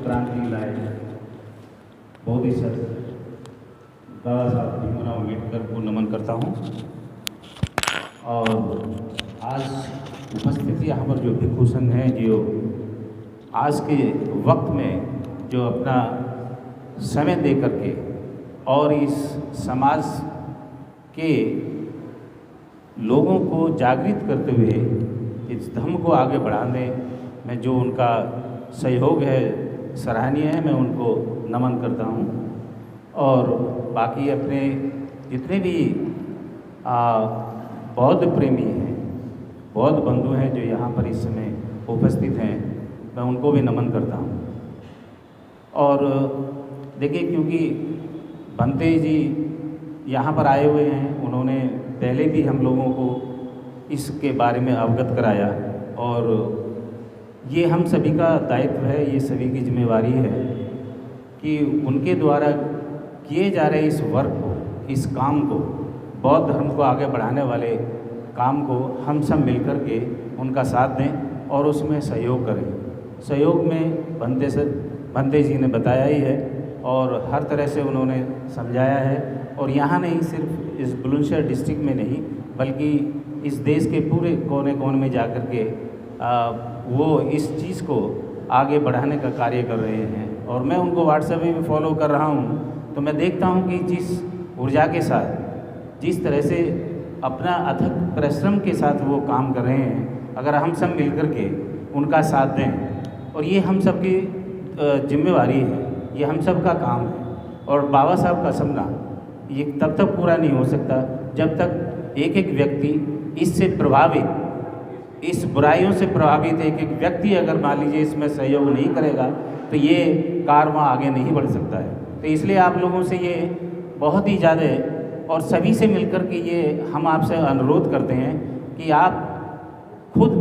क्रांति लाए बोधिसत्व बाबा साहब भीमराव अम्बेडकर को नमन करता हूँ। और आज उपस्थित यहाँ पर जो भिक्षु संघ हैं, जो आज के वक्त में जो अपना समय दे करके और इस समाज के लोगों को जागृत करते हुए इस धर्म को आगे बढ़ाने में जो उनका सहयोग है सराहनीय है, मैं उनको नमन करता हूँ। और बाकी अपने जितने भी बौद्ध प्रेमी हैं, बौद्ध बंधु हैं जो यहाँ पर इस समय उपस्थित हैं, मैं उनको भी नमन करता हूँ। और देखिए, क्योंकि भंते जी यहाँ पर आए हुए हैं, उन्होंने पहले भी हम लोगों को इसके बारे में अवगत कराया और ये हम सभी का दायित्व है, ये सभी की जिम्मेवारी है कि उनके द्वारा किए जा रहे इस वर्क को, इस काम को, बौद्ध धर्म को आगे बढ़ाने वाले काम को हम सब मिलकर के उनका साथ दें और उसमें सहयोग करें। सहयोग में भंते जी ने बताया ही है और हर तरह से उन्होंने समझाया है। और यहाँ नहीं, सिर्फ इस बुलंदशहर डिस्ट्रिक्ट में नहीं बल्कि इस देश के पूरे कोने कोने में जा कर के वो इस चीज़ को आगे बढ़ाने का कार्य कर रहे हैं। और मैं उनको व्हाट्सएप में भी फॉलो कर रहा हूँ, तो मैं देखता हूँ कि जिस ऊर्जा के साथ, जिस तरह से अपना अथक परिश्रम के साथ वो काम कर रहे हैं, अगर हम सब मिलकर के उनका साथ दें, और ये हम सब की जिम्मेवारी है, ये हम सब का काम है। और बाबा साहब का सपना ये तब तक पूरा नहीं हो सकता जब तक एक एक व्यक्ति इससे प्रभावित, इस बुराइयों से प्रभावित एक एक व्यक्ति अगर मान लीजिए इसमें सहयोग नहीं करेगा तो ये कारवां आगे नहीं बढ़ सकता है। तो इसलिए आप लोगों से ये बहुत ही ज़्यादा और सभी से मिलकर के ये हम आपसे अनुरोध करते हैं कि आप खुद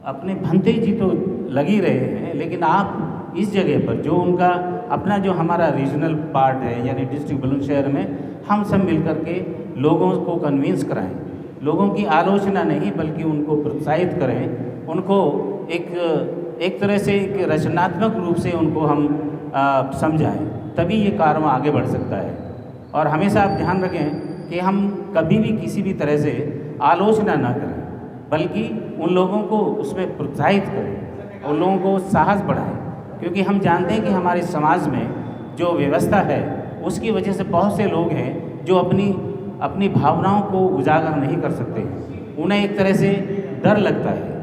अपने भंते जी तो लगी रहे हैं, लेकिन आप इस जगह पर जो उनका अपना जो हमारा रीजनल पार्ट है यानी डिस्ट्रिक्ट बुलंदशहर में हम सब मिलकर के लोगों को कन्विंस कराएं, लोगों की आलोचना नहीं बल्कि उनको प्रोत्साहित करें, उनको एक तरह से एक रचनात्मक रूप से उनको हम समझाएं, तभी ये कारवां आगे बढ़ सकता है। और हमेशा आप ध्यान रखें कि हम कभी भी किसी भी तरह से आलोचना ना करें बल्कि उन लोगों को उसमें प्रोत्साहित करें, उन लोगों को साहस बढ़ाएं, क्योंकि हम जानते हैं कि हमारे समाज में जो व्यवस्था है उसकी वजह से बहुत से लोग हैं जो अपनी भावनाओं को उजागर नहीं कर सकते हैं, उन्हें एक तरह से डर लगता है।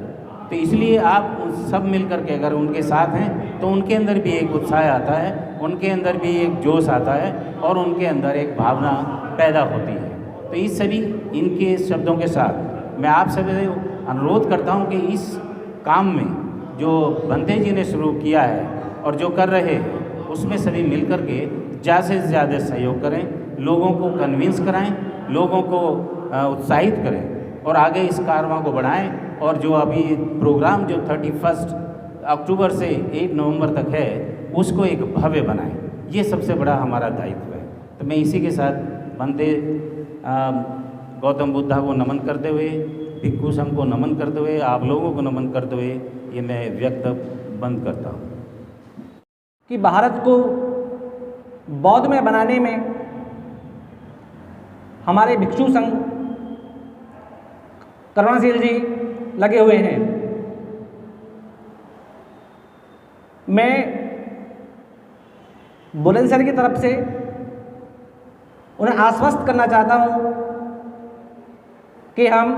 तो इसलिए आप सब मिलकर के अगर उनके साथ हैं तो उनके अंदर भी एक उत्साह आता है, उनके अंदर भी एक जोश आता है और उनके अंदर एक भावना पैदा होती है। तो इस सभी इनके शब्दों के साथ मैं आप सभी अनुरोध करता हूं कि इस काम में जो भंते जी ने शुरू किया है और जो कर रहे हैं उसमें सभी मिलकर के ज़्यादा से ज़्यादा सहयोग करें, लोगों को कन्विंस कराएं, लोगों को उत्साहित करें और आगे इस कारवां को बढ़ाएं। और जो अभी प्रोग्राम जो 31 अक्टूबर से 1 नवंबर तक है उसको एक भव्य बनाएं, ये सबसे बड़ा हमारा दायित्व है। तो मैं इसी के साथ भंते गौतम बुद्धा को नमन करते हुए, भिक्षु संघ को नमन करते हुए, आप लोगों को नमन करते हुए ये मैं व्यक्तव्य बंद करता हूँ कि भारत को बौद्धमय बनाने में हमारे भिक्षु संघ करुणाशील जी लगे हुए हैं। मैं बुलंदशहर की तरफ से उन्हें आश्वस्त करना चाहता हूं कि हम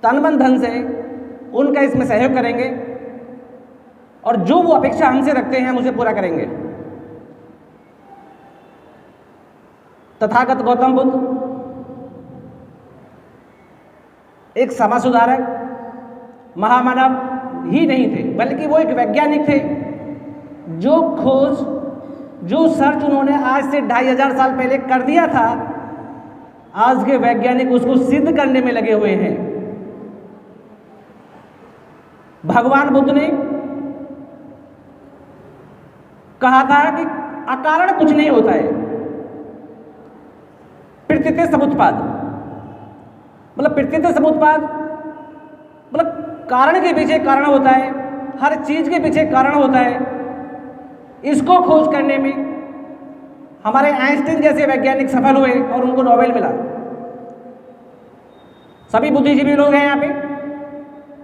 तन मन धन से उनका इसमें सहयोग करेंगे और जो वो अपेक्षा हमसे रखते हैं हम उसे पूरा करेंगे। तथागत गौतम बुद्ध एक समाज सुधारक, महामानव ही नहीं थे बल्कि वो एक वैज्ञानिक थे। जो खोज, जो सर्च उन्होंने आज से 2500 साल पहले कर दिया था, आज के वैज्ञानिक उसको सिद्ध करने में लगे हुए हैं। भगवान बुद्ध ने कहा था कि अकारण कुछ नहीं होता है, प्रकृति समुत्पाद, मतलब प्रकृति समुत्पाद मतलब कारण के पीछे कारण होता है, हर चीज के पीछे कारण होता है। इसको खोज करने में हमारे आइंस्टीन जैसे वैज्ञानिक सफल हुए और उनको नोबेल मिला। सभी बुद्धिजीवी लोग हैं यहाँ पे,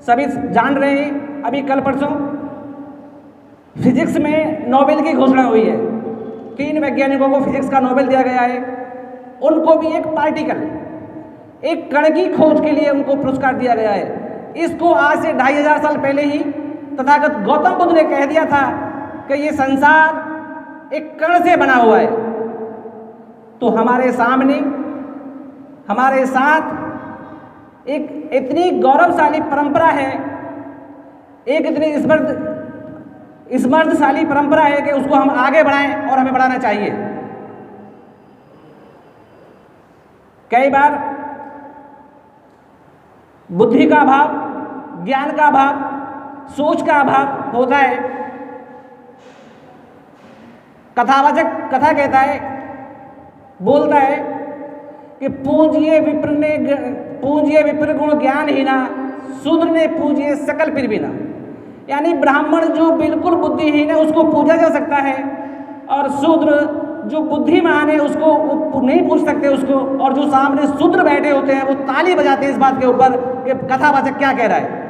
सभी जान रहे हैं। अभी कल परसों फिजिक्स में नोबेल की घोषणा हुई है, 3 वैज्ञानिकों को फिजिक्स का नोबेल दिया गया है। उनको भी एक पार्टिकल, एक कण की खोज के लिए उनको पुरस्कार दिया गया है। इसको आज से 2500 साल पहले ही तथागत गौतम बुद्ध ने कह दिया था कि ये संसार एक कण से बना हुआ है। तो हमारे सामने, हमारे साथ एक इतनी गौरवशाली परंपरा है, एक इतनी समृद्धशाली परंपरा है कि उसको हम आगे बढ़ाएं और हमें बढ़ाना चाहिए। कई बार बुद्धि का अभाव, ज्ञान का अभाव, सोच का अभाव होता है। कथावाचक कथा कहता है, बोलता है कि पूजिए विप्र गुण ज्ञानहीना, शूद्र ने पूजिए सकल पृथ्वीना। यानी ब्राह्मण जो बिल्कुल बुद्धिहीन है उसको पूजा जा सकता है, और शूद्र जो बुद्धिमान है उसको नहीं पूछ सकते उसको। और जो सामने शूद्र बैठे होते हैं वो ताली बजाते हैं इस बात के ऊपर कि कथावाचक क्या कह रहा है।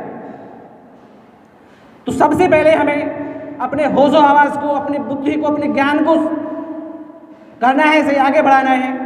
तो सबसे पहले हमें अपने होशो हवास को, अपनी बुद्धि को, अपने ज्ञान को करना है, इसे आगे बढ़ाना है।